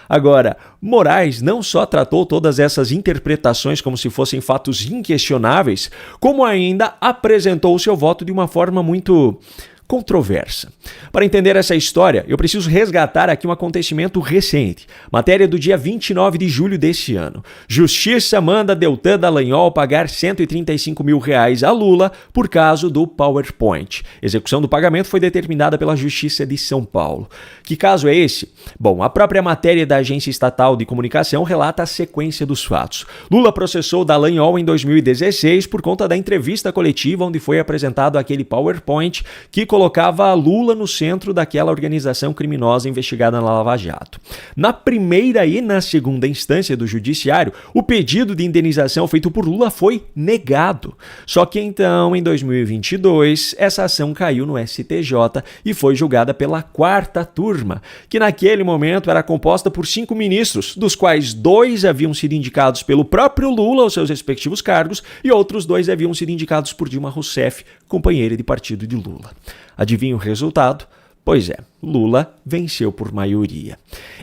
Agora, Moraes não só tratou todas essas interpretações como se fossem fatos inquestionáveis, como ainda apresentou o seu voto de uma forma muito controversa. Para entender essa história, eu preciso resgatar aqui um acontecimento recente. Matéria do dia 29 de julho deste ano. Justiça manda Deltan Dallagnol pagar R$135 mil a Lula por caso do PowerPoint. Execução do pagamento foi determinada pela Justiça de São Paulo. Que caso é esse? Bom, a própria matéria da Agência Estatal de Comunicação relata a sequência dos fatos. Lula processou Dallagnol em 2016 por conta da entrevista coletiva onde foi apresentado aquele PowerPoint que colocava Lula no centro daquela organização criminosa investigada na Lava Jato. Na primeira e na segunda instância do judiciário, o pedido de indenização feito por Lula foi negado. Só que então, em 2022, essa ação caiu no STJ e foi julgada pela quarta turma, que naquele momento era composta por 5 ministros, dos quais 2 haviam sido indicados pelo próprio Lula aos seus respectivos cargos e outros 2 haviam sido indicados por Dilma Rousseff, companheira de partido de Lula. Adivinha o resultado? Pois é, Lula venceu por maioria.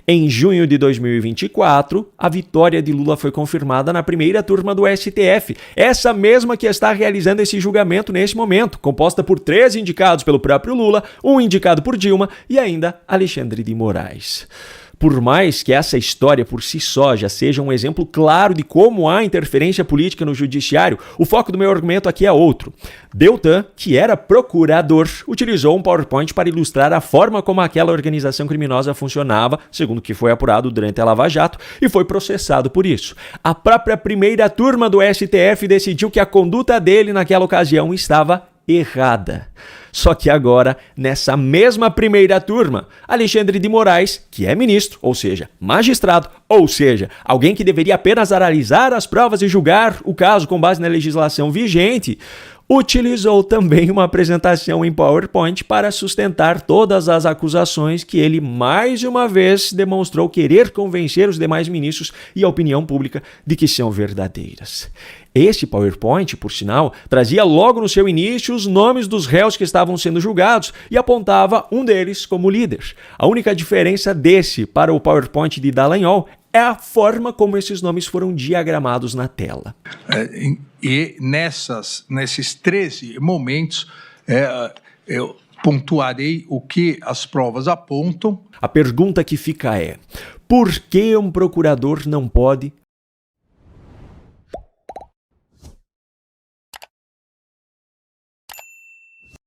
Em junho de 2024, a vitória de Lula foi confirmada na primeira turma do STF, essa mesma que está realizando esse julgamento nesse momento, composta por 3 indicados pelo próprio Lula, 1 indicado por Dilma e ainda Alexandre de Moraes. Por mais que essa história por si só já seja um exemplo claro de como há interferência política no judiciário, o foco do meu argumento aqui é outro. Deltan, que era procurador, utilizou um PowerPoint para ilustrar a forma como aquela organização criminosa funcionava, segundo o que foi apurado durante a Lava Jato, e foi processado por isso. A própria primeira turma do STF decidiu que a conduta dele naquela ocasião estava errada. Só que agora, nessa mesma primeira turma, Alexandre de Moraes, que é ministro, ou seja, magistrado, ou seja, alguém que deveria apenas analisar as provas e julgar o caso com base na legislação vigente, utilizou também uma apresentação em PowerPoint para sustentar todas as acusações que ele mais uma vez demonstrou querer convencer os demais ministros e a opinião pública de que são verdadeiras. Esse PowerPoint, por sinal, trazia logo no seu início os nomes dos réus que estavam sendo julgados e apontava um deles como líder. A única diferença desse para o PowerPoint de Dallagnol é a forma como esses nomes foram diagramados na tela. E nesses 13 momentos, eu pontuarei o que as provas apontam. A pergunta que fica é: por que um procurador não pode